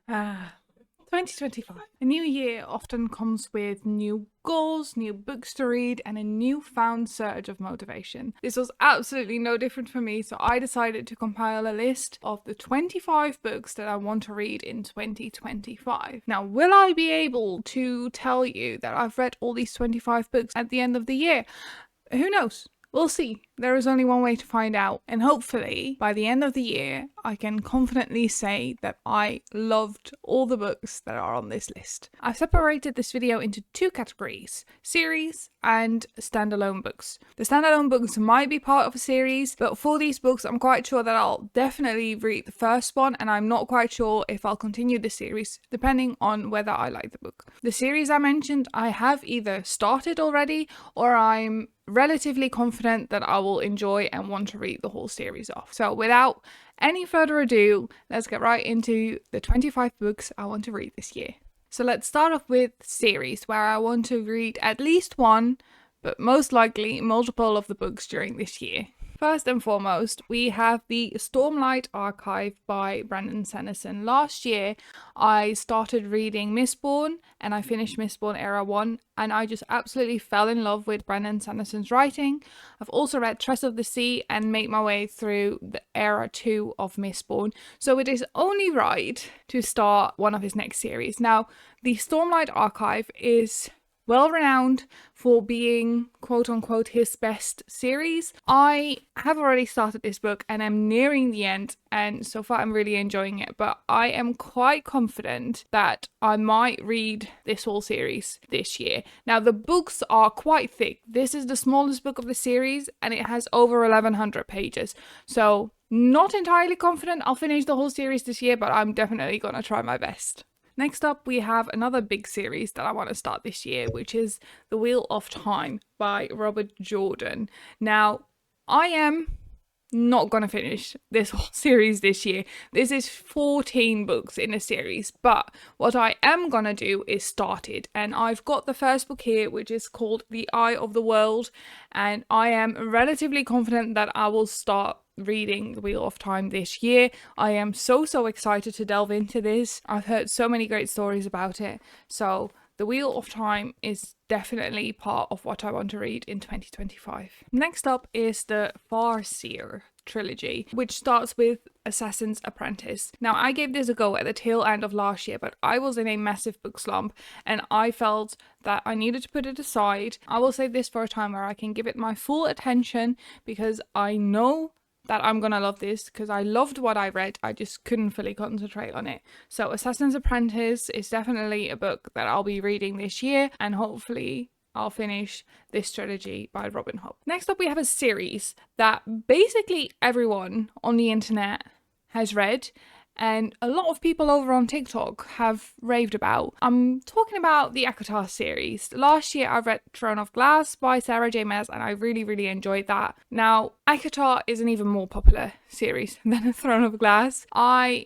Ah, 2025. A new year often comes with new goals, new books to read, and a newfound surge of motivation. This was absolutely no different for me, so I decided to compile a list of the 25 books that I want to read in 2025. Now, will I be able to tell you that I've read all these 25 books at the end of the year? Who knows? We'll see. There is only one way to find out, and hopefully by the end of the year I can confidently say that I loved all the books that are on this list. I've separated this video into two categories: series and standalone books. The standalone books might be part of a series, but for these books I'm quite sure that I'll definitely read the first one, and I'm not quite sure if I'll continue the series depending on whether I like the book. The series I mentioned I have either started already, or I'm relatively confident that I will enjoy and want to read the whole series off. So without any further ado, let's get right into the 25 books I want to read this year. So let's start off with series, where I want to read at least one, but most likely multiple of the books during this year. First and foremost, we have the Stormlight Archive by Brandon Sanderson. Last year, I started reading Mistborn, and I finished Mistborn Era 1, and I just absolutely fell in love with Brandon Sanderson's writing. I've also read Tress of the Sea and made my way through the Era 2 of Mistborn, so it is only right to start one of his next series. Now, the Stormlight Archive is well renowned for being quote unquote his best series. I have already started this book and I'm nearing the end, and so far I'm really enjoying it, but I am quite confident that I might read this whole series this year. Now, the books are quite thick. This is the smallest book of the series and it has over 1100 pages, so not entirely confident I'll finish the whole series this year, but I'm definitely gonna try my best. Next up, we have another big series that I want to start this year, which is The Wheel of Time by Robert Jordan. Now, I am not going to finish this whole series this year. This is 14 books in a series, but what I am going to do is start it. And I've got the first book here, which is called The Eye of the World, and I am relatively confident that I will start reading The Wheel of Time this year. I am so excited to delve into this. I've heard so many great stories about it, so The Wheel of Time is definitely part of what I want to read in 2025. Next up is the Farseer trilogy, which starts with Assassin's Apprentice. Now, I gave this a go at the tail end of last year, but I was in a massive book slump and I felt that I needed to put it aside. I will save this for a time where I can give it my full attention, because I know that I'm gonna love this, because I loved what I read, I just couldn't fully concentrate on it. So Assassin's Apprentice is definitely a book that I'll be reading this year, and hopefully I'll finish this trilogy by Robin Hobb. Next up, we have a series that basically everyone on the internet has read, and a lot of people over on TikTok have raved about. I'm talking about the ACOTAR series. Last year I read Throne of Glass by Sarah J Maas, and I really enjoyed that. Now, ACOTAR is an even more popular series than Throne of Glass. I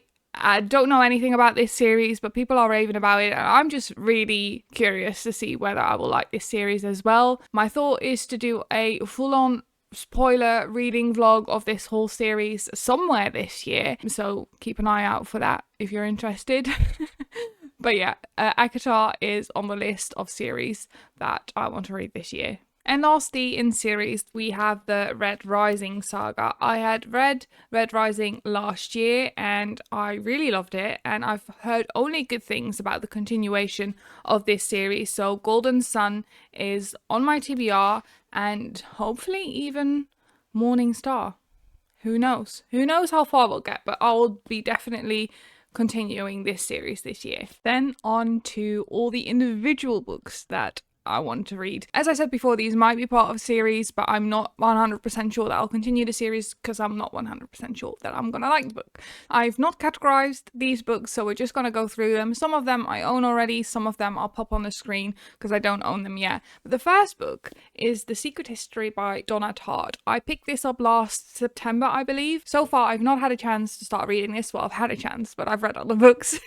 don't know anything about this series, but people are raving about it, and I'm just really curious to see whether I will like this series as well. My thought is to do a full-on spoiler reading vlog of this whole series somewhere this year, so keep an eye out for that if you're interested. But yeah, ACOTAR is on the list of series that I want to read this year. And lastly, in series, we have the Red Rising saga. I had read Red Rising last year and I really loved it, and I've heard only good things about the continuation of this series. So Golden Sun is on my TBR, and hopefully even Morning Star. Who knows? Who knows how far we'll get, but I will be definitely continuing this series this year. Then on to all the individual books that I want to read. As I said before, these might be part of a series, but I'm not 100% sure that I'll continue the series, because I'm not 100% sure that I'm gonna like the book. I've not categorized these books, so we're just gonna go through them. Some of them I own already, some of them I'll pop on the screen because I don't own them yet. But the first book is The Secret History by Donna Tartt. I picked this up last September, I believe. So far, I've not had a chance to start reading this. Well, I've had a chance, but I've read other books.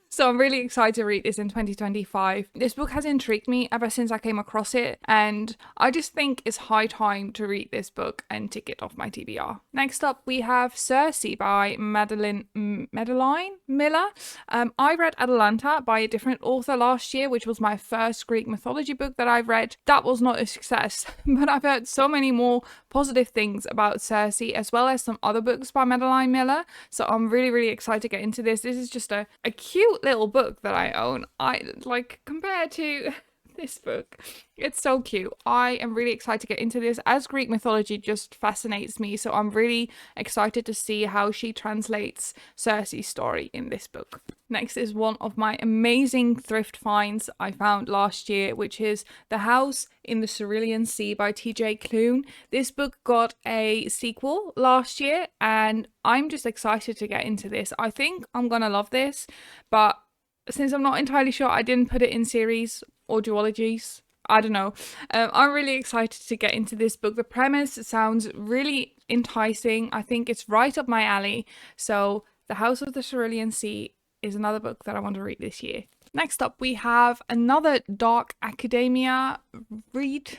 So I'm really excited to read this in 2025. This book has intrigued me ever since I came across it, and I just think it's high time to read this book and tick it off my TBR. Next up, we have Circe by Madeline Miller. I read Atalanta by a different author last year, which was my first Greek mythology book that I've read. That was not a success, but I've heard so many more positive things about Circe, as well as some other books by Madeline Miller. So I'm really, really excited to get into this. This is just a cute little book that I own. I like, compared to this book, it's so cute. I am really excited to get into this, as Greek mythology just fascinates me. So I'm really excited to see how she translates Circe's story in this book. Next is one of my amazing thrift finds I found last year, which is The House in the Cerulean Sea by TJ Klune. This book got a sequel last year, and I'm just excited to get into this. I think I'm gonna love this, but since I'm not entirely sure, I didn't put it in series or duologies. I don't know. I'm really excited to get into this book. The premise sounds really enticing. I think it's right up my alley. So The House of the Cerulean Sea is another book that I want to read this year. Next up, we have another Dark Academia read.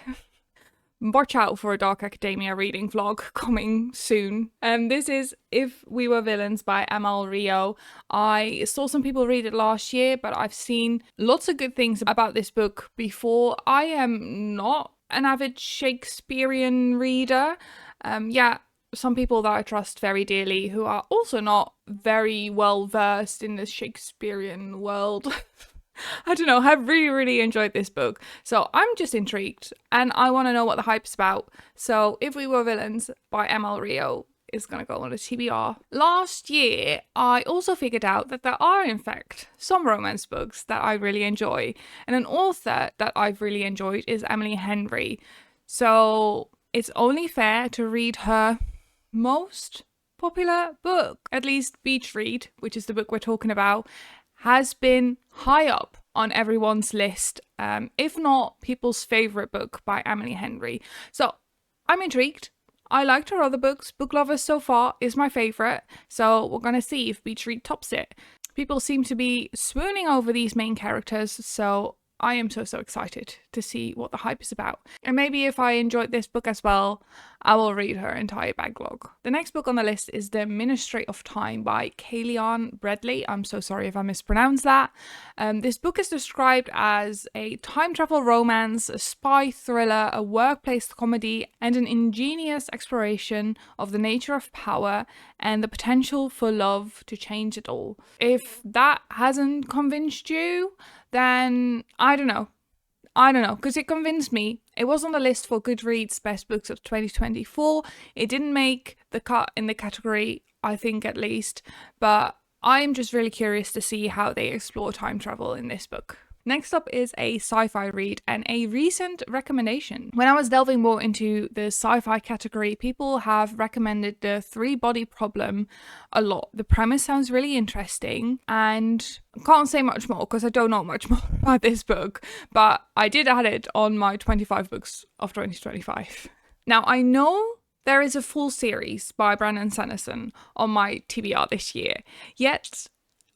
Watch out for a Dark Academia reading vlog coming soon. This is If We Were Villains by Amal Rio. I saw some people read it last year, but I've seen lots of good things about this book before. I am not an avid Shakespearean reader. Some people that I trust very dearly who are also not very well versed in the Shakespearean world I don't know, have really, really enjoyed this book. So I'm just intrigued and I want to know what the hype's about. So If We Were Villains by Amal Rio is going to go on a TBR. Last year, I also figured out that there are, in fact, some romance books that I really enjoy. And an author that I've really enjoyed is Emily Henry. So it's only fair to read her most popular book, at least Beach Read, which is the book we're talking about, has been high up on everyone's list, if not people's favourite book by Emily Henry. So I'm intrigued. I liked her other books. Book Lovers so far is my favourite, so we're going to see if Beach Read tops it. People seem to be swooning over these main characters, so I am so excited to see what the hype is about. And maybe if I enjoyed this book as well, I will read her entire backlog. The next book on the list is The Ministry of Time by Kayleigh Bradley. I'm so sorry if I mispronounced that. This book is described as a time travel romance, a spy thriller, a workplace comedy, and an ingenious exploration of the nature of power and the potential for love to change it all. If that hasn't convinced you, then I don't know, because it convinced me. It was on the list for Goodreads Best Books of 2024. It didn't make the cut in the category, I think at least, but I'm just really curious to see how they explore time travel in this book. Next up is a sci-fi read and a recent recommendation. When I was delving more into the sci-fi category, people have recommended The Three-Body Problem a lot. The premise sounds really interesting and I can't say much more because I don't know much more about this book, but I did add it on my 25 books of 2025. Now, I know there is a full series by Brandon Sanderson on my TBR this year, yet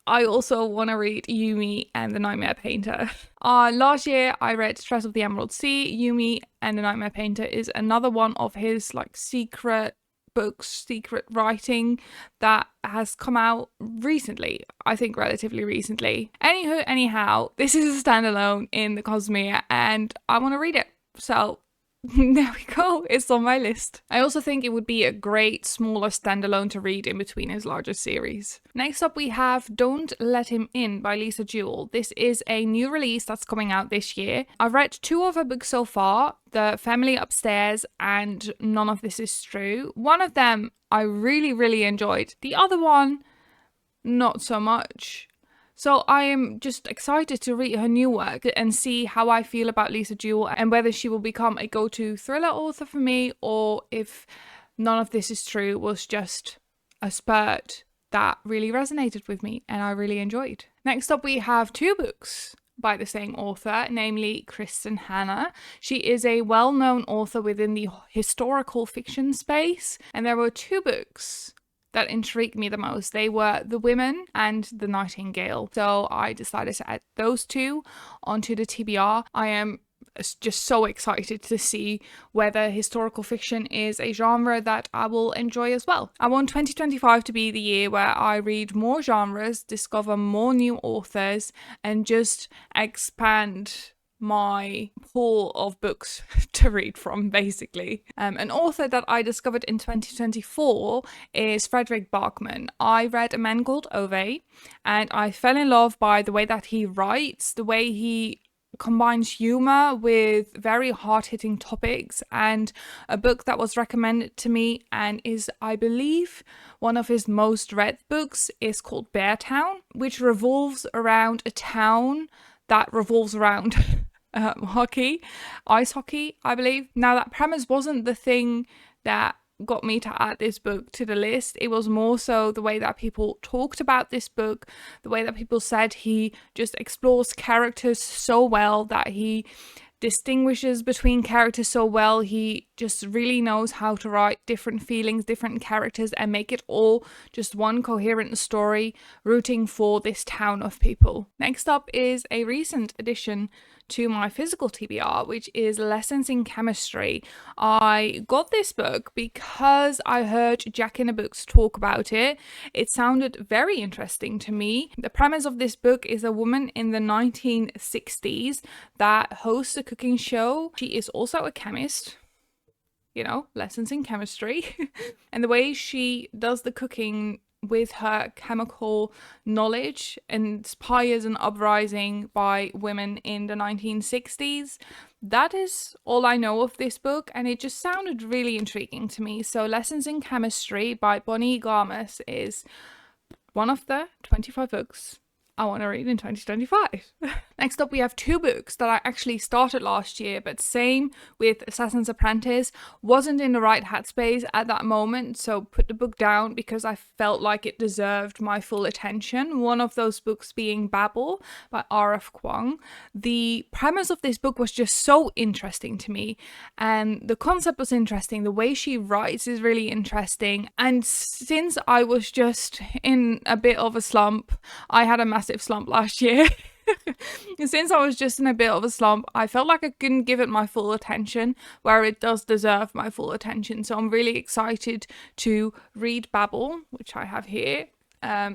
I also want to read Yumi and the Nightmare Painter. Last year I read Stress of the Emerald Sea. Yumi and the Nightmare Painter is another one of his like secret books, secret writing that has come out recently, I think relatively recently. Anyhow, this is a standalone in the Cosmere and I want to read it. So there we go, it's on my list. I also think it would be a great smaller standalone to read in between his larger series. Next up we have Don't Let Him In by Lisa Jewell. This is a new release that's coming out this year. I've read two of her books so far, The Family Upstairs and None of This Is True. One of them I really enjoyed. The other one, not so much. So I am just excited to read her new work and see how I feel about Lisa Jewell and whether she will become a go-to thriller author for me or if None of This Is True was just a spurt that really resonated with me and I really enjoyed. Next up we have two books by the same author, namely Kristen Hanna. She is a well-known author within the historical fiction space and there were two books that intrigued me the most. They were The Women and The Nightingale. So I decided to add those two onto the TBR. I am just so excited to see whether historical fiction is a genre that I will enjoy as well. I want 2025 to be the year where I read more genres, discover more new authors, and just expand my pool of books to read from, basically. An author that I discovered in 2024 is Frederick Bachman. I read A Man Called Ove, and I fell in love by the way that he writes, the way he combines humor with very hard-hitting topics, and a book that was recommended to me and is, I believe, one of his most read books is called Beartown, which revolves around a town that revolves around ice hockey, I believe. Now, that premise wasn't the thing that got me to add this book to the list. It was more so the way that people talked about this book, the way that people said he just explores characters so well, that he distinguishes between characters so well. He just really knows how to write different feelings, different characters, and make it all just one coherent story, rooting for this town of people. Next up is a recent addition to my physical TBR, which is Lessons in Chemistry. I got this book because I heard Jack in the Books talk about it. It sounded very interesting to me. The premise of this book is a woman in the 1960s that hosts a cooking show. She is also a chemist. You know, lessons in chemistry. And the way she does the cooking with her chemical knowledge inspires an uprising by women in the 1960s. That is all I know of this book, and it just sounded really intriguing to me. So Lessons in Chemistry by Bonnie Garmus is one of the 25 books I want to read in 2025. Next up, we have two books that I actually started last year, but same with Assassin's Apprentice, wasn't in the right headspace at that moment, so put the book down because I felt like it deserved my full attention. One of those books being Babel by R.F. Kuang. The premise of this book was just so interesting to me, and the concept was interesting. The way she writes is really interesting, and since I was just in a bit of a slump, I had a massive slump last year. Since I was just in a bit of a slump, I felt like I couldn't give it my full attention, where it does deserve my full attention. So I'm really excited to read Babel, which I have here,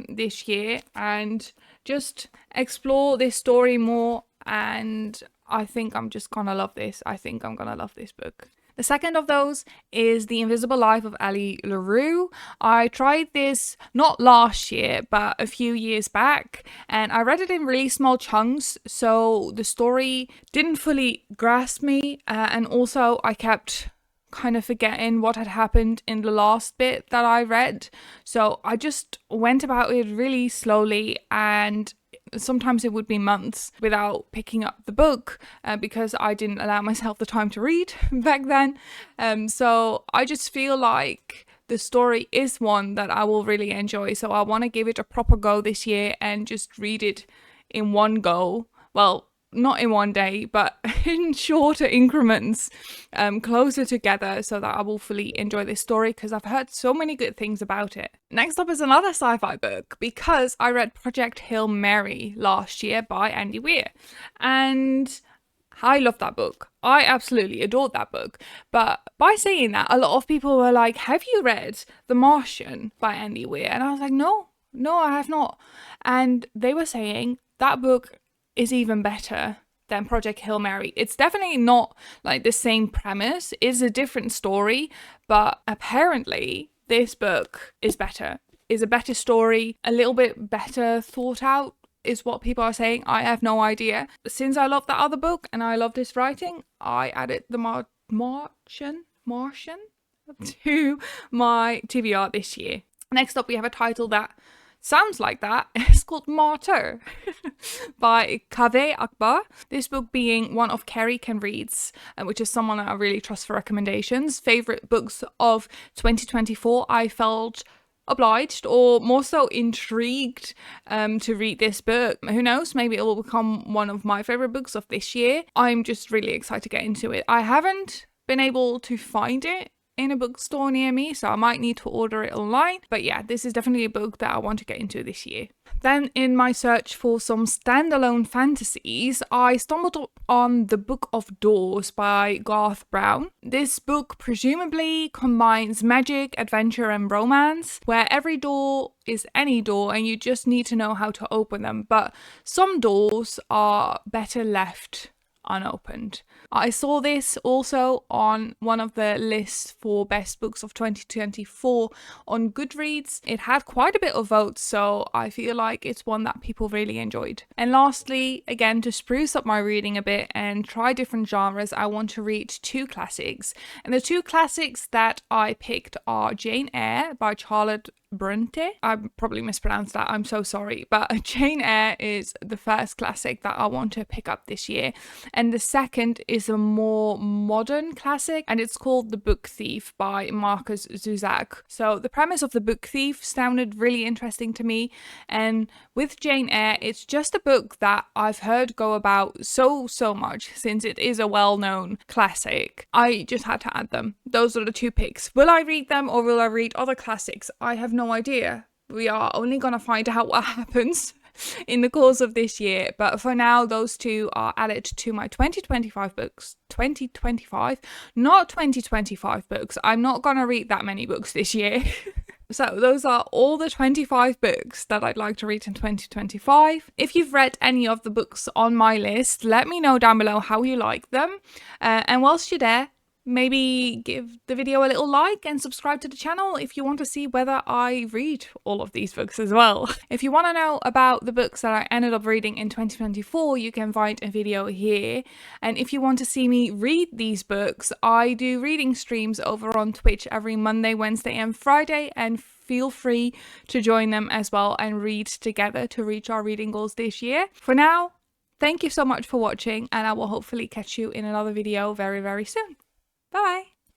this year, and just explore this story more. And I think I'm just gonna love this. I think I'm gonna love this book. The second of those is The Invisible Life of Ali LaRue. I tried this not last year, but a few years back, and I read it in really small chunks, so the story didn't fully grasp me, and also I kept kind of forgetting what had happened in the last bit that I read. So I just went about it really slowly, and sometimes it would be months without picking up the book because I didn't allow myself the time to read back then. So I just feel like the story is one that I will really enjoy. So I want to give it a proper go this year and just read it in one go. Well, not in one day, but in shorter increments, closer together, so that I will fully enjoy this story because I've heard so many good things about it. Next up is another sci-fi book, because I read Project Hail Mary last year by Andy Weir, and I love that book. I absolutely adored that book. But by saying that, a lot of people were like, have you read The Martian by Andy Weir? And I was like, no, I have not. And they were saying that book is even better than Project Hail Mary. It's definitely not like the same premise, it's a different story, but apparently this book is better, is a better story, a little bit better thought out, is what people are saying. I have no idea. Since I love that other book and I love this writing, I added The Martian to my TBR this year. Next up, we have a title that sounds like that. It's called Martyr by Kaveh Akbar. This book being one of Kerry Kenreid's, which is someone that I really trust for recommendations. Favorite books of 2024. I felt obliged, or more so intrigued, to read this book. Who knows, maybe it will become one of my favorite books of this year. I'm just really excited to get into it. I haven't been able to find it in a bookstore near me, so I might need to order it online. But yeah, this is definitely a book that I want to get into this year. Then in my search for some standalone fantasies, I stumbled on The Book of Doors by Garth Brown. This book presumably combines magic, adventure and romance, where every door is any door and you just need to know how to open them, but some doors are better left unopened. I saw this also on one of the lists for best books of 2024 on Goodreads. It had quite a bit of votes, so I feel like it's one that people really enjoyed. And lastly, again, to spruce up my reading a bit and try different genres, I want to read 2 classics. And the 2 classics that I picked are Jane Eyre by Charlotte Bronte. I probably mispronounced that, I'm so sorry, but Jane Eyre is the first classic that I want to pick up this year, and the second is a more modern classic, and it's called The Book Thief by Marcus Zusak. So the premise of The Book Thief sounded really interesting to me, and with Jane Eyre, it's just a book that I've heard go about so much since it is a well-known classic. I just had to add them. Those are the 2 picks. Will I read them or will I read other classics? I have no idea. We are only gonna find out what happens in the course of this year, but for now those 2 are added to my 2025 books. 2025, not 2025 books. I'm not gonna read that many books this year. So those are all the 25 books that I'd like to read in 2025. If you've read any of the books on my list, let me know down below how you like them, and whilst you're there, maybe give the video a little like and subscribe to the channel if you want to see whether I read all of these books as well. If you want to know about the books that I ended up reading in 2024, you can find a video here. And if you want to see me read these books, I do reading streams over on Twitch every Monday, Wednesday and Friday, and feel free to join them as well and read together to reach our reading goals this year. For now, thank you so much for watching, and I will hopefully catch you in another video very soon. Bye!